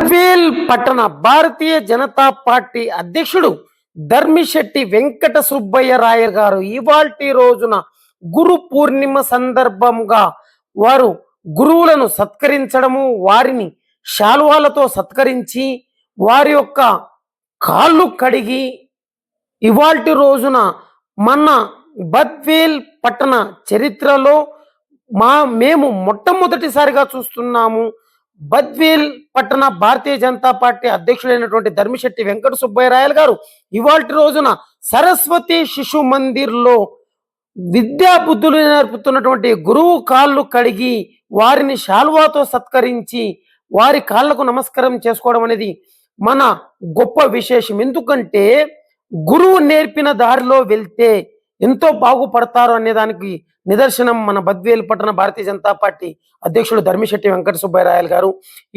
బద్వేల్ పట్టణ భారతీయ జనతా పార్టీ అధ్యక్షుడు ధర్మిశెట్టి వెంకట సుబ్బయ్య రాయర్ గారు ఇవాల్టి రోజున గురు పూర్ణిమ సందర్భంగా వారు గురువులను సత్కరించడము, వారిని శాలువాలతో సత్కరించి వారి యొక్క కాళ్ళు కడిగి ఇవాల్టి రోజున మన బద్వేల్ పట్టణ చరిత్రలో మేము మొట్టమొదటిసారిగా చూస్తున్నాము. బద్వేల్ పట్టణ భారతీయ జనతా పార్టీ అధ్యక్షుడైనటువంటి ధర్మిశెట్టి వెంకట సుబ్బయ్య రాయల్ గారు ఇవాల్టి రోజున సరస్వతి శిశు మందిర్లో విద్యా బుద్ధులు నేర్పుతున్నటువంటి గురువు కాళ్ళు కడిగి వారిని శాల్వాతో సత్కరించి వారి కాళ్లకు నమస్కారం చేసుకోవడం అనేది మన గొప్ప విశేషం. ఎందుకంటే గురువు నేర్పిన దారిలో వెళ్తే ఎంతో బాగుపడతారు అనేదానికి నిదర్శనం మన బద్వేల్ పట్టణ భారతీయ జనతా పార్టీ అధ్యక్షుడు ధర్మిశెట్టి వెంకట సుబ్బయ్య రాయల్ గారు.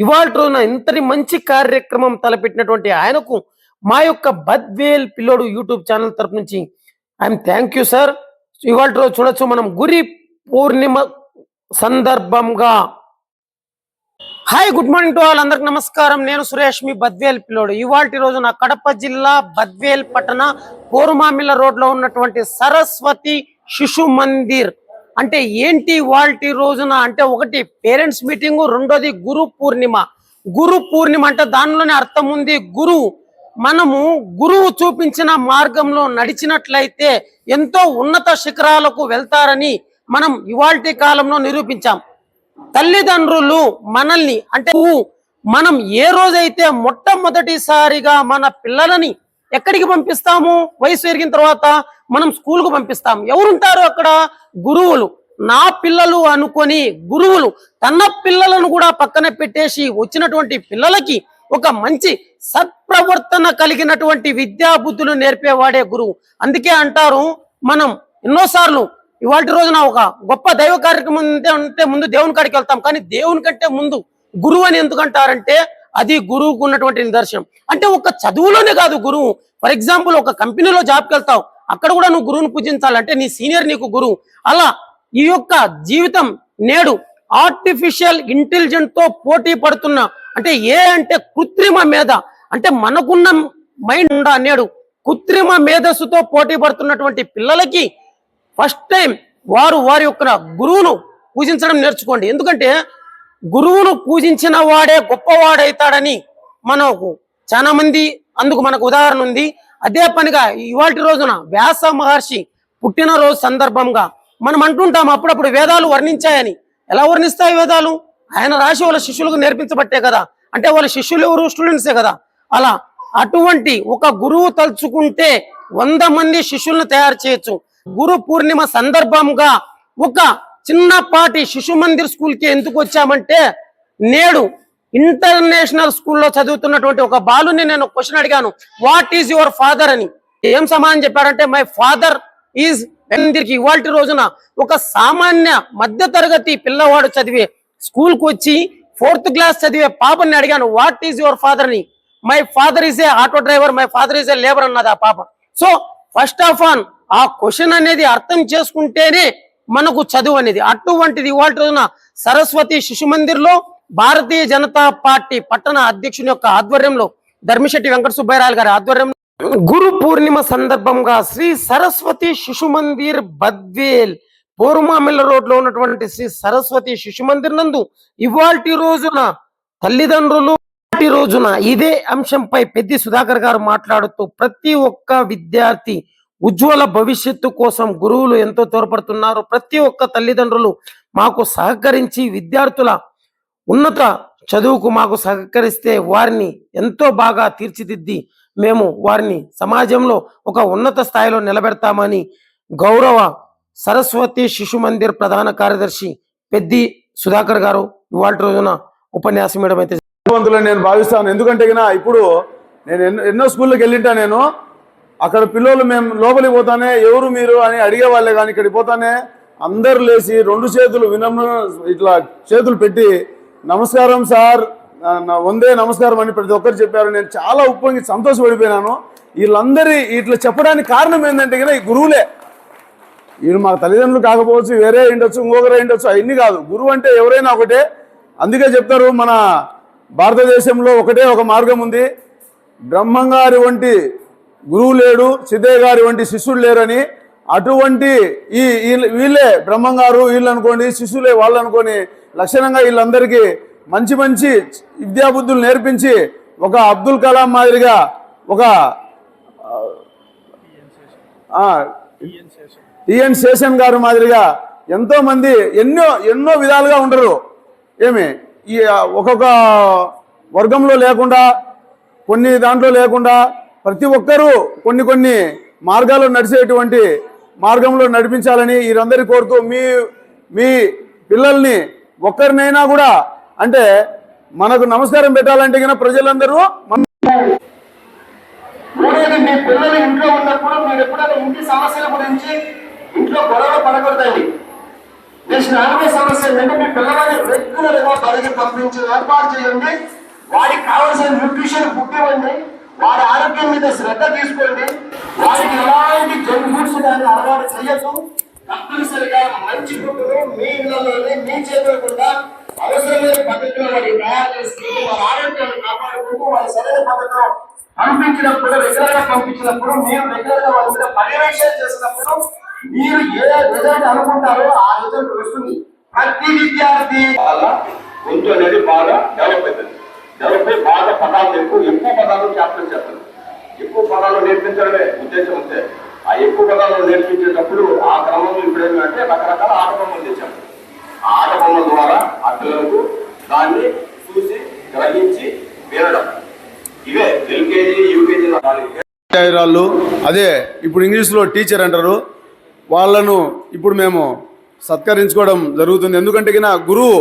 ఇవాళ రోజున ఇంతటి మంచి కార్యక్రమం తలపెట్టినటువంటి ఆయనకు మా యొక్క బద్వేల్ పిల్లోడు యూట్యూబ్ ఛానల్ తరపు నుంచి ఐఎమ్ థ్యాంక్ యూ సార్. ఇవాళ రోజు చూడొచ్చు మనం గురి పూర్ణిమ సందర్భంగా. Hi, good morning to all. అందరికి నమస్కారం. నేను సురేష్, మీ బద్వేల్ పిల్లోడు. ఇవాల్టి రోజున కడప జిల్లా బద్వేల్ పట్టణ పోరుమామిల రోడ్ లో ఉన్నటువంటి సరస్వతి శిశు మందిర్ అంటే ఏంటి ఇవాల్టి రోజున అంటే ఒకటి పేరెంట్స్ మీటింగ్, రెండోది గురు పూర్ణిమ. గురు పూర్ణిమ అంటే దానిలోనే అర్థం ఉంది. మనము గురువు చూపించిన మార్గంలో నడిచినట్లయితే ఎంతో ఉన్నత శిఖరాలకు వెళ్తారని మనం ఇవాల్టి కాలంలో నిరూపించాం. తల్లిదండ్రులు మనల్ని అంటే మనం ఏ రోజైతే మొట్టమొదటిసారిగా మన పిల్లలని ఎక్కడికి పంపిస్తాము, వయసు పెరిగిన తర్వాత మనం స్కూల్కు పంపిస్తాం. ఎవరుంటారు అక్కడ? గురువులు. నా పిల్లలు అనుకొని గురువులు తన పిల్లలను కూడా పక్కన పెట్టేసి వచ్చినటువంటి పిల్లలకి ఒక మంచి సత్ప్రవర్తన కలిగినటువంటి విద్యా బుద్ధులు నేర్పేవాడే గురువు. అందుకే అంటారు మనం ఎన్నోసార్లు ఇవాటి రోజున ఒక గొప్ప దైవ కార్యక్రమం అంటే ముందు దేవుని కాడికి వెళ్తాం, కానీ దేవుని కంటే ముందు గురువు అని ఎందుకంటారంటే అది గురువుకు ఉన్నటువంటి నిదర్శనం. అంటే ఒక చదువులోనే కాదు గురువు. ఫర్ ఎగ్జాంపుల్ ఒక కంపెనీలో జాబ్కి వెళ్తావు, అక్కడ కూడా నువ్వు గురువుని పూజించాలంటే నీ సీనియర్ నీకు గురువు. అలా ఈ యొక్క జీవితం నేడు ఆర్టిఫిషియల్ ఇంటెలిజెంట్ తో పోటీ పడుతున్న అంటే అంటే కృత్రిమ మేధ అంటే మనకున్న మైండ్ నేడు కృత్రిమ మేధస్సుతో పోటీ పడుతున్నటువంటి పిల్లలకి ఫస్ట్ టైం వారి యొక్క గురువును పూజించడం నేర్చుకోండి. ఎందుకంటే గురువును పూజించిన వాడే గొప్పవాడైతాడని మనకు చాలా మంది అందుకు మనకు ఉదాహరణ ఉంది. అదే పనిగా ఇవాటి రోజున వ్యాస మహర్షి పుట్టినరోజు సందర్భంగా మనం అంటుంటాం అప్పుడప్పుడు వేదాలు వర్ణించాయని. ఎలా వర్ణిస్తాయి వేదాలు? ఆయన రాసి వాళ్ళ శిష్యులకు నేర్పించబట్టే కదా. అంటే వాళ్ళ శిష్యులు ఎవరు? స్టూడెంట్సే కదా. అలా అటువంటి ఒక గురువు తలుచుకుంటే 100 మంది శిష్యులను తయారు చేయొచ్చు. గురు పూర్ణిమ సందర్భంగా ఒక చిన్నపాటి శిశు మందిర్ స్కూల్కి ఎందుకు వచ్చామంటే నేడు ఇంటర్నేషనల్ స్కూల్లో చదువుతున్నటువంటి ఒక బాలుని నేను క్వశ్చన్ అడిగాను, వాట్ ఈజ్ యువర్ ఫాదర్ అని. ఏం సమాధానం చెప్పారంటే మై ఫాదర్ ఈజ్ మందిర్కి. ఇవాల్టి రోజున ఒక సామాన్య మధ్య తరగతి పిల్లవాడు చదివే స్కూల్కి వచ్చి 4th క్లాస్ చదివే పాపని అడిగాను, వాట్ ఈజ్ యువర్ ఫాదర్ అని. My father is a auto driver, my father is a labour అన్నది ఆ పాప. సో ఫస్ట్ ఆఫ్ ఆల్ ఆ క్వశ్చన్ అనేది అర్థం చేసుకుంటేనే మనకు చదువు అనేది. అటువంటిది ఇవాళ రోజున సరస్వతి శిశు మందిర్ లో భారతీయ జనతా పార్టీ పట్టణ అధ్యక్షుని యొక్క ఆధ్వర్యంలో ధర్మిశెట్టి వెంకట సుబ్బయ్య రాయల్ గారి ఆధ్వర్యంలో గురు పూర్ణిమ సందర్భంగా శ్రీ సరస్వతి శిశు మందిర్ బద్వేల్ పోరుమామిల్ల రోడ్ లో ఉన్నటువంటి శ్రీ సరస్వతి శిశు మందిర్ నందు ఇవాల్టి రోజున తల్లిదండ్రులు రోజున ఇదే అంశంపై పెద్ది సుధాకర్ గారు మాట్లాడుతూ ప్రతి ఒక్క విద్యార్థి ఉజ్వల భవిష్యత్తు కోసం గురువులు ఎంతో తోడ్పడుతున్నారు. ప్రతి ఒక్క తల్లిదండ్రులు మాకు సహకరించి విద్యార్థుల ఉన్నత చదువుకు మాకు సహకరిస్తే వారిని ఎంతో బాగా తీర్చిదిద్ది మేము వారిని సమాజంలో ఒక ఉన్నత స్థాయిలో నిలబెడతామని గౌరవ సరస్వతి శిశు మందిర్ ప్రధాన కార్యదర్శి పెద్ది సుధాకర్ గారు ఇవాళ రోజున ఉపన్యాసం ఇవ్వడం అయితే నేను భావిస్తాను. ఎందుకంటే ఇప్పుడు నేను ఎన్నో స్కూళ్ళకి వెళ్ళింటా. నేను అక్కడ పిల్లలు మేము లోపలికి పోతానే ఎవరు మీరు అని అడిగేవాళ్ళే, కానీ ఇక్కడికి పోతానే అందరు లేచి 2 చేతులు వినమ్ర ఇట్లా చేతులు పెట్టి నమస్కారం సార్, వందే నమస్కారం అని ప్రతి ఒక్కరు చెప్పారు. నేను చాలా ఉప్పొంగి సంతోషపడిపోయినాను. వీళ్ళందరి ఇట్లా చెప్పడానికి కారణం ఏంటంటే ఈ గురువులే. వీళ్ళు మా తల్లిదండ్రులు కాకపోవచ్చు, వేరే ఉండొచ్చు, ఇంకొకరే ఉండొచ్చు, అవన్నీ కాదు. గురువు అంటే ఎవరైనా ఒకటే. అందుకే చెప్తారు మన భారతదేశంలో ఒకటే ఒక మార్గం ఉంది. బ్రహ్మంగారి వంటి గురువు లేడు, సిద్ధయ్య గారి వంటి శిష్యుడు లేరని. అటువంటి వీళ్ళే బ్రహ్మంగారు, వీళ్ళు అనుకోండి, శిష్యులే వాళ్ళు అనుకొని లక్షణంగా వీళ్ళందరికీ మంచి మంచి విద్యాబుద్ధులు నేర్పించి ఒక అబ్దుల్ కలాం మాదిరిగా, ఒక టిఎన్ శేషన్ గారు మాదిరిగా ఎంతో మంది ఎన్నో విధాలుగా ఉండరు. ఈ ఒక్కొక్క వర్గంలో లేకుండా, కొన్ని దాంట్లో లేకుండా ప్రతి ఒక్కరూ కొన్ని మార్గాల్లో నడిచేటువంటి మార్గంలో నడిపించాలని వీరందరి కోరుతూ మీ పిల్లల్ని ఒక్కరినైనా కూడా, అంటే మనకు నమస్కారం పెట్టాలంటే కన్నా ప్రజలందరూ మీ పిల్లలు ఇంట్లో ఉన్నప్పుడు మీరు ఎప్పుడైనా ఇంటి సమస్యల గురించి ఇంట్లో గొడవ పడకూడదండి. నెక్స్ట్ 40 సమస్య ఏంటంటే మీ పిల్లలని రెగ్యులర్ గా బడికి పంపించి ఏర్పాటు చేయండి. వాడికి కావాల్సిన న్యూట్రిషన్ ఫుడ్ ఇవ్వండి. వాడి ఆరోగ్యం మీద శ్రద్ధ తీసుకోండి. వాడికి ఎలాంటి జంక్ ఫుడ్స్ కానీ అలవాటు చేయొద్దు. తప్పనిసరిగా మంచి ఫుడ్ను మీ ఇళ్లలోనే మీ చేతులకుండా అవసరమైన పద్ధతిలో వాడికి తయారు చేసుకుంటూ వారి ఆరోగ్యాన్ని కాపాడుకుంటూ వారి సరైన పద్ధతిలో పంపించినప్పుడు, రెగ్యులర్ గా పంపించినప్పుడు, మీరు రెగ్యులర్ గా వాళ్ళ పర్యవేక్షణ చేసినప్పుడు మీరు ఏ రిజల్ట్ అనుకుంటారో ఆ రిజల్ట్ వస్తుంది. ప్రతి విద్యార్థి గొంతు అనేది బాగా డెవలప్ అవుతుంది. డెవలప్ అయి బాగా పదాలు ఎక్కువ పదాలు క్యాప్చర్ చేస్తారు. ఎక్కువ పదాలు నేర్పించడమే ఉద్దేశం ఉంటే ఆ ఎక్కువ పదాలు నేర్పించేటప్పుడు ఆ క్రమంలో ఇప్పుడు ఏమంటే రకరకాల ఆట బొమ్మలు తెచ్చాము. ఆ ఆట బొమ్మల ద్వారా ఆ పిల్లలకు దాన్ని చూసి గ్రహించి వినడం. ఇవే ఎల్కేజీ యూకేజీ వాళ్ళు అదే ఇప్పుడు ఇంగ్లీష్లో టీచర్ అంటారు. వాళ్ళను ఇప్పుడు మేము సత్కరించుకోవడం జరుగుతుంది. ఎందుకంటే గురువు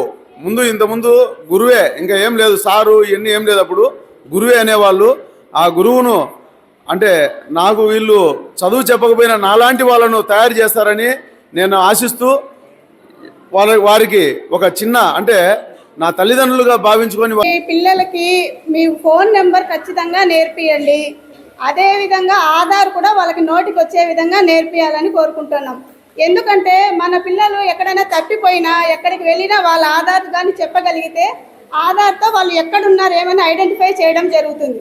ఇంతకుముందు గురువే, ఇంకా ఏం లేదు, సారు ఇవన్నీ ఏం లేదు. అప్పుడు గురువే అనేవాళ్ళు. ఆ గురువును అంటే నాకు వీళ్ళు చదువు చెప్పకపోయినా నాలాంటి వాళ్ళను తయారు చేస్తారని నేను ఆశిస్తూ వారికి ఒక చిన్న, అంటే నా తల్లిదండ్రులుగా భావించుకొని పిల్లలకి మీ ఫోన్ నెంబర్ ఖచ్చితంగా నేర్పియండి. అదేవిధంగా ఆధార్ కూడా వాళ్ళకి నోటికి వచ్చే విధంగా నేర్పియాలని కోరుకుంటున్నాం. ఎందుకంటే మన పిల్లలు ఎక్కడైనా తప్పిపోయినా, ఎక్కడికి వెళ్ళినా వాళ్ళ ఆధార్ కానీ చెప్పగలిగితే ఆధార్తో వాళ్ళు ఎక్కడున్నారు ఏమైనా ఐడెంటిఫై చేయడం జరుగుతుంది.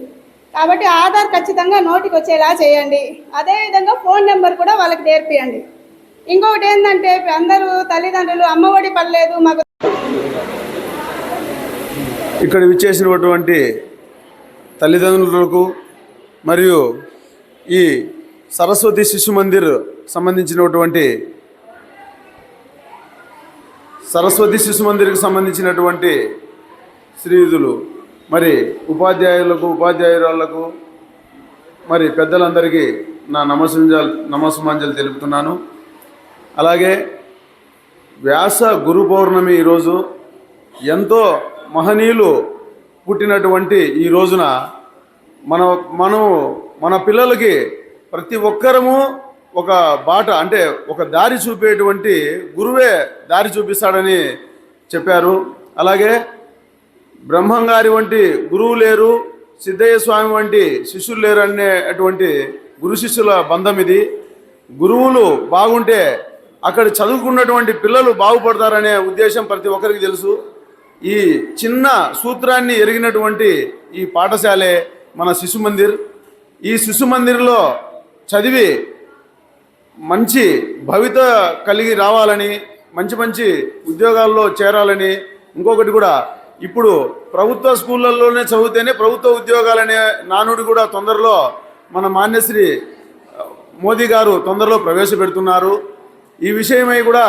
కాబట్టి ఆధార్ ఖచ్చితంగా నోటికి వచ్చేలా చేయండి. అదేవిధంగా ఫోన్ నెంబర్ కూడా వాళ్ళకి నేర్పియండి. ఇంకొకటి ఏంటంటే అందరూ తల్లిదండ్రులు అమ్మఒడి పడలేదు మాకు. ఇక్కడ విచ్చేసినటువంటి తల్లిదండ్రులకు మరియు ఈ సరస్వతి శిశు మందిర్ సంబంధించినటువంటి సంబంధించినటువంటి శ్రీయుతులు, మరి ఉపాధ్యాయురాళ్లకు మరి పెద్దలందరికీ నా నమస్సుమాంజలు తెలుపుతున్నాను. అలాగే వ్యాస గురు పౌర్ణమి ఈరోజు ఎంతో మహనీయులు పుట్టినటువంటి ఈ రోజున మన పిల్లలకి ప్రతి ఒక్కరము ఒక బాట, అంటే ఒక దారి చూపేటువంటి గురువే దారి చూపిస్తాడని చెప్పారు. అలాగే బ్రహ్మంగారి వంటి గురువు లేరు, సిద్ధయ్య స్వామి వంటి శిష్యులు లేరు అనేటువంటి గురు శిష్యుల బంధం ఇది. గురువులు బాగుంటే అక్కడ చదువుకున్నటువంటి పిల్లలు బాగుపడతారనే ఉద్దేశం ప్రతి ఒక్కరికి తెలుసు. ఈ చిన్న సూత్రాన్ని ఎరిగినటువంటి ఈ పాఠశాలే మన శిశు మందిర్. ఈ శిశు మందిర్లో చదివి మంచి భవిత కలిగి రావాలని, మంచి ఉద్యోగాల్లో చేరాలని, ఇంకొకటి కూడా ఇప్పుడు ప్రభుత్వ స్కూళ్ళల్లోనే చదివితేనే ప్రభుత్వ ఉద్యోగాలనే నానుడి కూడా తొందరలో మన మాన్యశ్రీ మోదీ గారు తొందరలో ప్రవేశపెడుతున్నారు. ఈ విషయమై కూడా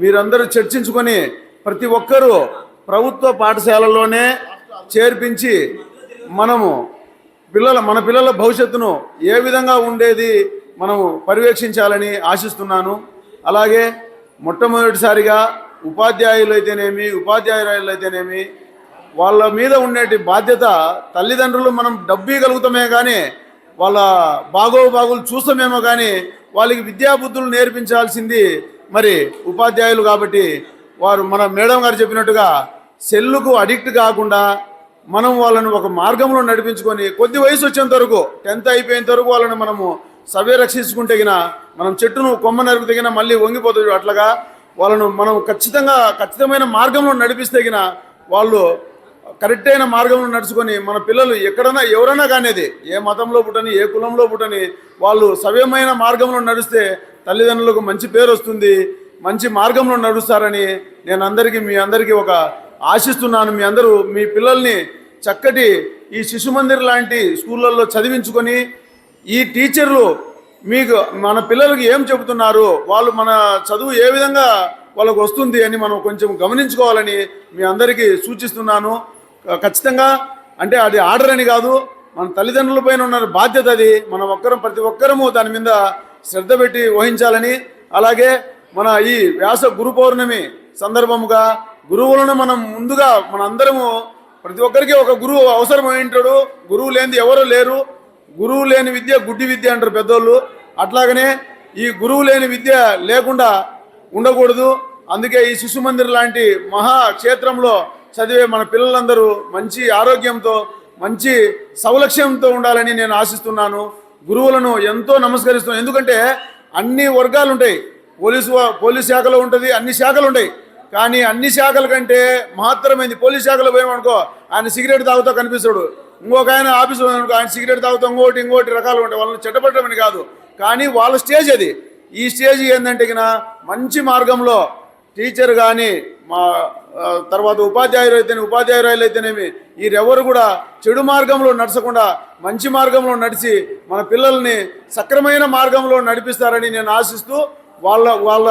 మీరందరూ చర్చించుకొని ప్రతి ఒక్కరూ ప్రభుత్వ పాఠశాలలోనే చేర్పించి మన పిల్లల భవిష్యత్తును ఏ విధంగా ఉండేది మనము పర్యవేక్షించాలని ఆశిస్తున్నాను. అలాగే మొట్టమొదటిసారిగా ఉపాధ్యాయులైతేనేమి వాళ్ళ మీద ఉండేటి బాధ్యత తల్లిదండ్రులు మనం డబ్బు ఇవ్వగలుగుతామే కానీ వాళ్ళ బాగోగులు చూస్తామేమో కానీ వాళ్ళకి విద్యాబుద్ధులు నేర్పించాల్సింది మరి ఉపాధ్యాయులు. కాబట్టి వారు మన మేడం గారు చెప్పినట్టుగా సెల్లుకు అడిక్ట్ కాకుండా మనం వాళ్ళని ఒక మార్గంలో నడిపించుకొని కొద్ది వయసు వచ్చేంత వరకు 10th అయిపోయేంత వరకు వాళ్ళని మనము రక్షించుకుంటే మనం చెట్టును కొమ్మ నరికితే మళ్ళీ వంగిపోతుంది. అట్లాగా వాళ్ళను మనం ఖచ్చితమైన మార్గంలో నడిపిస్తే వాళ్ళు కరెక్ట్ అయిన మార్గంలో నడుచుకొని మన పిల్లలు ఎక్కడైనా ఎవరైనా కానిది ఏ మతంలో పుట్టని ఏ కులంలో పుట్టని వాళ్ళు సవ్యమైన మార్గంలో నడిస్తే తల్లిదండ్రులకు మంచి పేరు వస్తుంది, మంచి మార్గంలో నడుస్తారని నేను మీ అందరికీ ఒక ఆశిస్తున్నాను. మీ అందరూ మీ పిల్లల్ని చక్కటి ఈ శిశు మందిర్ లాంటి స్కూళ్ళల్లో చదివించుకొని ఈ టీచర్లు మీకు మన పిల్లలకి ఏం చెబుతున్నారు, వాళ్ళు మన చదువు ఏ విధంగా వాళ్ళకు వస్తుంది అని మనం కొంచెం గమనించుకోవాలని మీ అందరికీ సూచిస్తున్నాను. ఖచ్చితంగా అంటే అది ఆర్డర్ అని కాదు, మన తల్లిదండ్రుల పైన ఉన్న బాధ్యత అది. మనం ప్రతి ఒక్కరము దాని మీద శ్రద్ధ పెట్టి వహించాలని, అలాగే మన ఈ వ్యాస గురు పౌర్ణమి సందర్భముగా గురువులను మనం ముందుగా మన అందరము ప్రతి ఒక్కరికి ఒక గురువు అవసరమై ఉంటాడు. గురువు లేనిది ఎవరు లేరు. గురువు లేని విద్య గుడ్డి విద్య అంటారు పెద్దోళ్ళు. అట్లాగనే ఈ గురువు లేని విద్య లేకుండా ఉండకూడదు. అందుకే ఈ శిశు మందిర్ లాంటి మహాక్షేత్రంలో చదివే మన పిల్లలందరూ మంచి ఆరోగ్యంతో మంచి సౌలక్ష్యంతో ఉండాలని నేను ఆశిస్తున్నాను. గురువులను ఎంతో నమస్కరిస్తున్నాను. ఎందుకంటే అన్ని వర్గాలు ఉంటాయి. పోలీస్ శాఖలో ఉంటుంది, అన్ని శాఖలు ఉంటాయి. కానీ అన్ని శాఖల కంటే మహత్తరమైంది పోలీస్ శాఖలో పోయామనుకో, ఆయన సిగరెట్ తాగుతూ కనిపిస్తాడు. ఇంకొక ఆయన ఆఫీసులో అనుకో, ఆయన సిగరెట్ తాగుతూ ఇంకోటి రకాలు ఉంటాయి. వాళ్ళని చెడ్డపడమని కాదు, కానీ వాళ్ళ స్టేజ్ అది. ఈ స్టేజ్ ఏంటంటే మంచి మార్గంలో టీచర్ కానీ మా తర్వాత ఉపాధ్యాయురాలు అయితేనేమి వీరెవరు కూడా చెడు మార్గంలో నడచకుండా మంచి మార్గంలో నడిచి మన పిల్లల్ని సక్రమైన మార్గంలో నడిపిస్తారని నేను ఆశిస్తూ, వాళ్ళ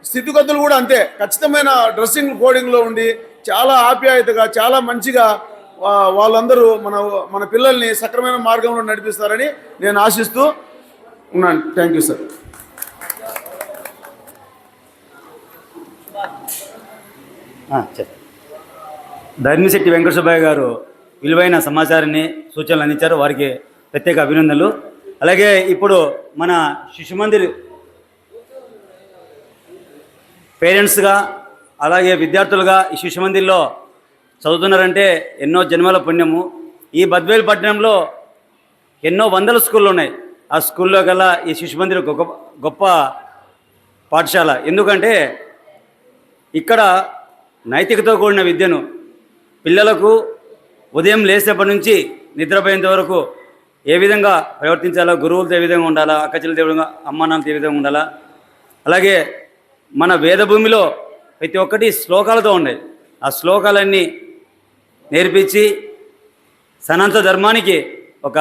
స్థితిగతులు కూడా అంతే ఖచ్చితమైన డ్రెస్సింగ్ కోడింగ్లో ఉండి చాలా ఆప్యాయతగా చాలా మంచిగా వాళ్ళందరూ మన పిల్లల్ని సక్రమైన మార్గంలో నడిపిస్తారని నేను ఆశిస్తూ ఉన్నాను. Thank you sir. Dharmisetti Venkata Subbaiah garu విలువైన సమాచారాన్ని సూచనలు అందించారు. వారికి ప్రత్యేక అభినందనలు. అలాగే ఇప్పుడు మన శిశు మందిర్ పేరెంట్స్గా అలాగే విద్యార్థులుగా ఈ శిశు మందిర్లో చదువుతున్నారంటే ఎన్నో జన్మల పుణ్యము. ఈ బద్వేలు పట్టణంలో ఎన్నో వందల స్కూళ్ళు ఉన్నాయి. ఆ స్కూల్లో గల ఈ శిశు మందిర్ గొప్ప పాఠశాల. ఎందుకంటే ఇక్కడ నైతికతో కూడిన విద్యను పిల్లలకు ఉదయం లేచేపటి నుంచి నిద్రపోయేంత వరకు ఏ విధంగా ప్రవర్తించాలో, గురువులతో ఏ విధంగా ఉండాలా, అక్కచెల్లెలతో ఏ విధంగా, అమ్మానాన్నతో ఏ విధంగా ఉండాలా, అలాగే మన వేదభూమిలో ప్రతి ఒక్కటి శ్లోకాలతో ఉన్నాయి. ఆ శ్లోకాలన్నీ నేర్పించి సనాతన ధర్మానికి ఒక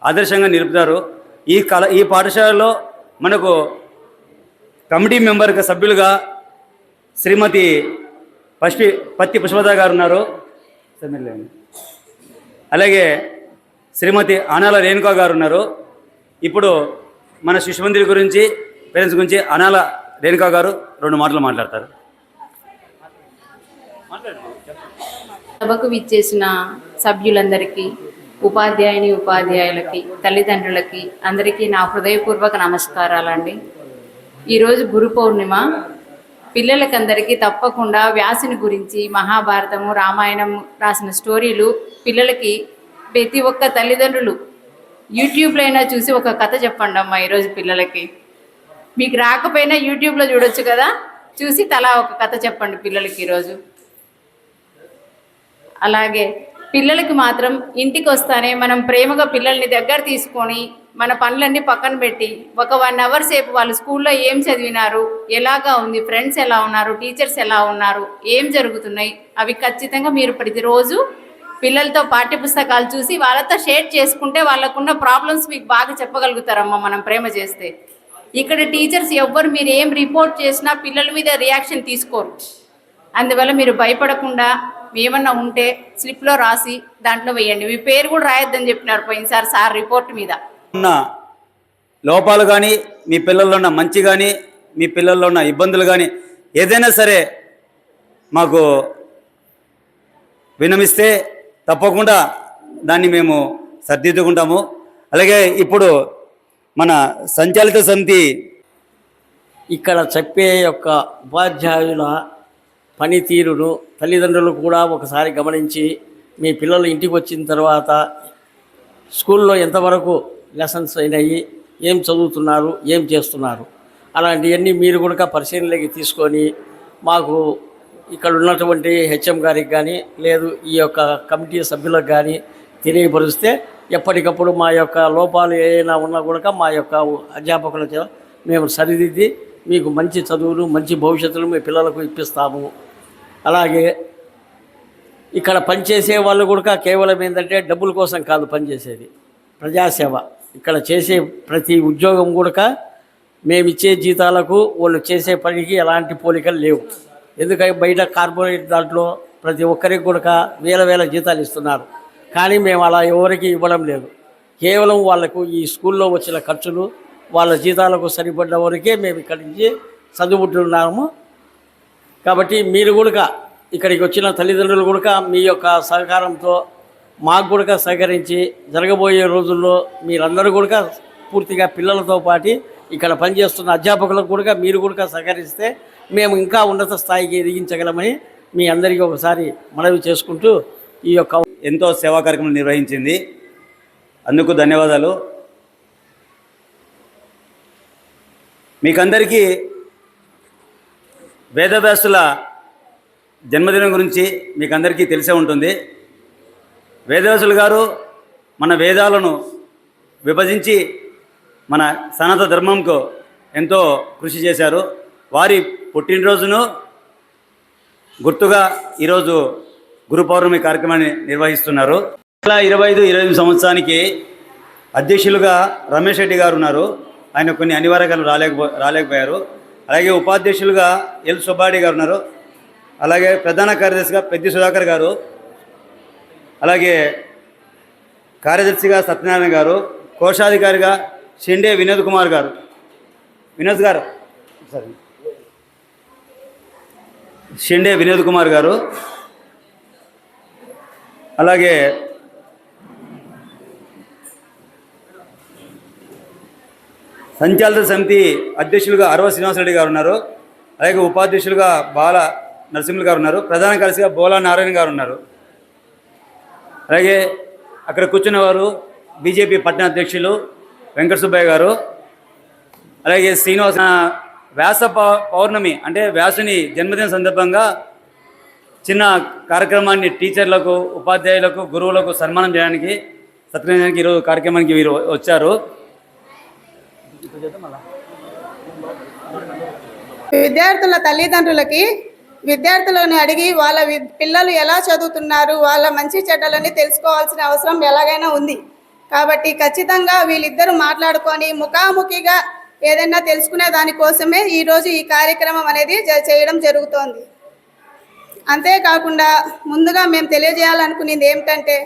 ఆదర్శంగా నిలుపుతారు. ఈ పాఠశాలలో మనకు కమిటీ మెంబర్గా సభ్యులుగా శ్రీమతి పత్తి పుష్పద గారు ఉన్నారు. అలాగే శ్రీమతి ఆనాల రేణుకా గారు ఉన్నారు. ఇప్పుడు మన శిశు మందిర్ గురించి, పేరెంట్స్ గురించి ఆనాల రేణుకా గారు 2 మాటలు మాట్లాడతారు. సభకు విచ్చేసిన సభ్యులందరికీ, ఉపాధ్యాయులకి, తల్లిదండ్రులకి అందరికీ నా హృదయపూర్వక నమస్కారాలండి. ఈరోజు గురు పౌర్ణిమ. పిల్లలకందరికీ తప్పకుండా వ్యాసుని గురించి, మహాభారతము, రామాయణం రాసిన స్టోరీలు పిల్లలకి ప్రతి ఒక్క తల్లిదండ్రులు యూట్యూబ్లో అయినా చూసి ఒక కథ చెప్పండి అమ్మా. ఈరోజు పిల్లలకి మీకు రాకపోయినా యూట్యూబ్లో చూడొచ్చు కదా, చూసి తలా ఒక కథ చెప్పండి పిల్లలకి ఈరోజు. అలాగే పిల్లలకి మాత్రం ఇంటికి వస్తానే మనం ప్రేమగా పిల్లల్ని దగ్గర తీసుకొని మన పనులన్నీ పక్కన పెట్టి ఒక 1 అవర్ సేపు వాళ్ళు స్కూల్లో ఏం చదివినారు, ఎలాగా ఉంది, ఫ్రెండ్స్ ఎలా ఉన్నారు, టీచర్స్ ఎలా ఉన్నారు, ఏం జరుగుతున్నాయి, అవి ఖచ్చితంగా మీరు ప్రతిరోజు పిల్లలతో పాఠ్యపుస్తకాలు చూసి వాళ్ళతో షేర్ చేసుకుంటే వాళ్ళకున్న ప్రాబ్లమ్స్ మీకు బాగా చెప్పగలుగుతారమ్మా మనం ప్రేమ చేస్తే. ఇక్కడ టీచర్స్ ఎవ్వరు మీరు ఏం రిపోర్ట్ చేసినా పిల్లల మీద రియాక్షన్ తీసుకోరు. అందువల్ల మీరు భయపడకుండా ఏమన్నా ఉంటే స్లిప్లో రాసి దాంట్లో వేయండి. మీ పేరు కూడా రాయొద్దని చెప్పినారు పోయినసారి సార్ రిపోర్ట్ మీద. ఉన్న లోపాలు కానీ, మీ పిల్లల్లో ఉన్న మంచి కానీ, మీ పిల్లల్లో ఉన్న ఇబ్బందులు కానీ ఏదైనా సరే మాకు విన్నవిస్తే తప్పకుండా దాన్ని మేము సర్దిద్దుకుంటాము. అలాగే ఇప్పుడు మన సంచాలిత సమితి ఇక్కడ చెప్పే యొక్క ఉపాధ్యాయుల పనితీరును తల్లిదండ్రులు కూడా ఒకసారి గమనించి మీ పిల్లలు ఇంటికి వచ్చిన తర్వాత స్కూల్లో ఎంతవరకు లెసన్స్ అయినాయి, ఏం చదువుతున్నారు, ఏం చేస్తున్నారు, అలాంటివన్నీ మీరు కూడా పరిశీలనలోకి తీసుకొని మాకు ఇక్కడ ఉన్నటువంటి హెచ్ఎం గారికి కానీ లేదు ఈ యొక్క కమిటీ సభ్యులకు కానీ తెలియపరిస్తే ఎప్పటికప్పుడు మా యొక్క లోపాలు ఏమైనా ఉన్నా కూడా మా యొక్క అధ్యాపకులతో మేము సరిదిద్ది మీకు మంచి చదువులు మంచి భవిష్యత్తులు మీ పిల్లలకు ఇప్పిస్తాము. అలాగే ఇక్కడ పనిచేసే వాళ్ళు కూడా కేవలం ఏంటంటే డబ్బుల కోసం కాదు పనిచేసేది, ప్రజాసేవ. ఇక్కడ చేసే ప్రతి ఉద్యోగం కూడా మేమిచ్చే జీతాలకు వాళ్ళు చేసే పనికి ఎలాంటి పోలికలు లేవు. ఎందుకంటే బయట కార్పొరేట్ దాంట్లో ప్రతి ఒక్కరికి కూడా వేల జీతాలు ఇస్తున్నారు, కానీ మేము అలా ఎవరికి ఇవ్వడం లేదు. కేవలం వాళ్లకు ఈ స్కూల్లో వచ్చిన ఖర్చులు వాళ్ళ జీతాలకు సరిపడ్డ వరకే మేము ఇక్కడి నుంచి చదువుకుంటున్నాము. కాబట్టి మీరు కూడా ఇక్కడికి వచ్చిన తల్లిదండ్రులు కూడా మీ యొక్క సహకారంతో మాకు కూడా సహకరించి జరగబోయే రోజుల్లో మీరందరూ కూడా పూర్తిగా పిల్లలతో పాటు ఇక్కడ పనిచేస్తున్న అధ్యాపకులకు కూడా మీరు కూడా సహకరిస్తే మేము ఇంకా ఉన్నత స్థాయికి ఎదిగించగలమని మీ అందరికీ ఒకసారి మనవి చేసుకుంటూ ఈ యొక్క ఎంతో సేవా కార్యక్రమం నిర్వహించింది. అందుకు ధన్యవాదాలు. మీకందరికీ వేదవ్యాసుల జన్మదినం గురించి మీకందరికీ తెలిసే ఉంటుంది. వేదవ్యాసులు గారు మన వేదాలను విభజించి మన సనాతన ధర్మంకు ఎంతో కృషి చేశారు. వారి పుట్టినరోజును గుర్తుగా ఈరోజు గురు పౌర్ణమి కార్యక్రమాన్ని నిర్వహిస్తున్నారు. 2025 సంవత్సరానికి అధ్యక్షులుగా రమేష్ రెడ్డి గారు ఉన్నారు. ఆయన కొన్ని అనివార్య రాలేకపోయారు. అలాగే ఉపాధ్యక్షులుగా ఎల్ సుబ్బాడి గారు ఉన్నారు. అలాగే ప్రధాన కార్యదర్శిగా పెద్ది సుధాకర్ గారు, అలాగే కార్యదర్శిగా సత్యనారాయణ గారు, కోశాధికారిగా షిండే వినోద్ కుమార్ గారు, షిండే వినోద్ కుమార్ గారు, అలాగే సంచాలక సమితి అధ్యక్షులుగా అరవ శ్రీనివాసరెడ్డి గారు ఉన్నారు. అలాగే ఉపాధ్యక్షులుగా బాల నరసింహులు గారు ఉన్నారు. ప్రధాన కార్యదర్శిగా బోలా నారాయణ గారు ఉన్నారు. అలాగే అక్కడ కూర్చున్న వారు బీజేపీ పట్టణ అధ్యక్షులు వెంకట సుబ్బయ్య గారు, అలాగే శ్రీనివాస. వ్యాస పౌర్ణమి అంటే వ్యాసుని జన్మదిన సందర్భంగా చిన్న కార్యక్రమాన్ని టీచర్లకు, ఉపాధ్యాయులకు, గురువులకు సన్మానం చేయడానికి సత్కరించడానికి ఈరోజు కార్యక్రమానికి వీరు వచ్చారు. విద్యార్థుల తల్లిదండ్రులకి విద్యార్థులను అడిగి వాళ్ళ పిల్లలు ఎలా చదువుతున్నారు, వాళ్ళ మంచి చెడ్డలని తెలుసుకోవాల్సిన అవసరం ఎలాగైనా ఉంది. కాబట్టి ఖచ్చితంగా వీళ్ళిద్దరూ మాట్లాడుకొని ముఖాముఖిగా ఏదైనా తెలుసుకునే దానికోసమే ఈరోజు ఈ కార్యక్రమం అనేది చేయడం జరుగుతోంది. అంతేకాకుండా ముందుగా మేము తెలియజేయాలనుకునేది ఏమిటంటే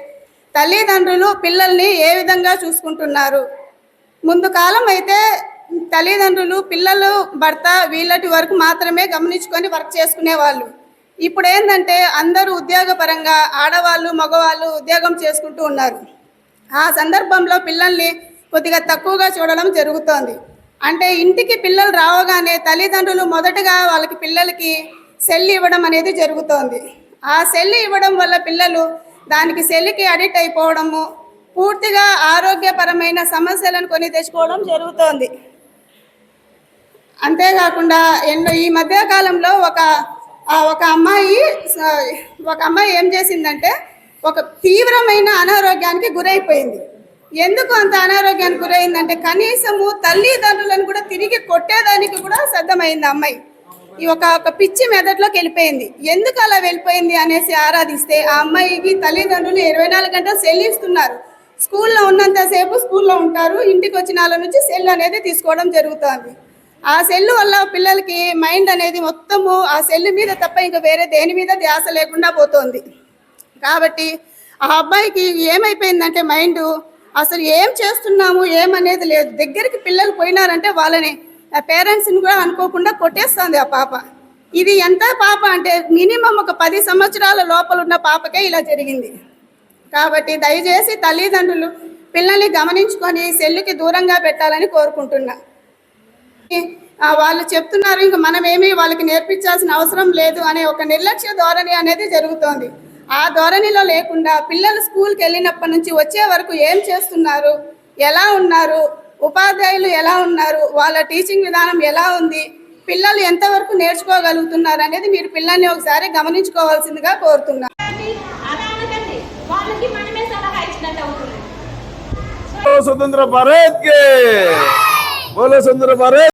తల్లిదండ్రులు పిల్లల్ని ఏ విధంగా చూసుకుంటున్నారు. ముందు కాలం అయితే తల్లిదండ్రులు పిల్లలు, భర్త వీళ్ళటి వరకు మాత్రమే గమనించుకొని వర్క్ చేసుకునేవాళ్ళు. ఇప్పుడు ఏంటంటే అందరూ ఉద్యోగపరంగా ఆడవాళ్ళు మగవాళ్ళు ఉద్యోగం చేసుకుంటూ ఉన్నారు. ఆ సందర్భంలో పిల్లల్ని కొద్దిగా తక్కువగా చూడడం జరుగుతోంది. అంటే ఇంటికి పిల్లలు రావగానే తల్లిదండ్రులు మొదటగా వాళ్ళకి పిల్లలకి సెల్ ఇవ్వడం అనేది జరుగుతోంది. ఆ సెల్ ఇవ్వడం వల్ల పిల్లలు దానికి సెల్కి అడిక్ట్ అయిపోవడము, పూర్తిగా ఆరోగ్యపరమైన సమస్యలను కొని తెచ్చుకోవడం జరుగుతోంది. అంతేకాకుండా ఈ మధ్యకాలంలో ఒక అమ్మాయి ఏం చేసిందంటే ఒక తీవ్రమైన అనారోగ్యానికి గురైపోయింది. ఎందుకు అంత అనారోగ్యానికి గురైందంటే కనీసము తల్లిదండ్రులను కూడా తిరిగి కొట్టేదానికి కూడా సిద్ధమైంది అమ్మాయి. ఈ ఒక పిచ్చి మెదడులోకి వెళ్ళిపోయింది. ఎందుకు అలా వెళ్ళిపోయింది అనేసి ఆరాధిస్తే ఆ అమ్మాయికి తల్లిదండ్రులు 24 గంటలు సెల్ ఇస్తున్నారు. స్కూల్లో ఉన్నంతసేపు స్కూల్లో ఉంటారు, ఇంటికి వచ్చిన వాళ్ళ నుంచి సెల్ అనేది తీసుకోవడం జరుగుతుంది. ఆ సెల్ వల్ల పిల్లలకి మైండ్ అనేది మొత్తము ఆ సెల్ మీద తప్ప ఇంకా వేరే దేని మీద ధ్యాస లేకుండా పోతుంది. కాబట్టి ఆ అబ్బాయికి ఏమైపోయిందంటే మైండ్ అసలు ఏం చేస్తున్నాము ఏమనేది లేదు. దగ్గరికి పిల్లలు పోయినారంటే వాళ్ళని పేరెంట్స్ని కూడా అనుకోకుండా కొట్టేస్తుంది ఆ పాప. ఇది ఎంత పాప అంటే మినిమం ఒక 10 సంవత్సరాల లోపల ఉన్న పాపకే ఇలా జరిగింది. కాబట్టి దయచేసి తల్లిదండ్రులు పిల్లల్ని గమనించుకొని సెల్లుకి దూరంగా పెట్టాలని కోరుకుంటున్నా. వాళ్ళు చెప్తున్నారు ఇంకా మనమేమీ వాళ్ళకి నేర్పించాల్సిన అవసరం లేదు అనే ఒక నిర్లక్ష్య ధోరణి అనేది జరుగుతోంది. ఆ ధోరణిలో లేకుండా పిల్లలు స్కూల్కి వెళ్ళినప్పటి నుంచి వచ్చే వరకు ఏం చేస్తున్నారు, ఎలా ఉన్నారు, ఉపాధ్యాయులు ఎలా ఉన్నారు, వాళ్ళ టీచింగ్ విధానం ఎలా ఉంది, పిల్లలు ఎంతవరకు నేర్చుకోగలుగుతున్నారు అనేది మీరు పిల్లల్ని ఒకసారి గమనించుకోవాల్సిందిగా కోరుతున్నాను. स्वतंत्र भारत के बोलो स्वतंत्र भारत।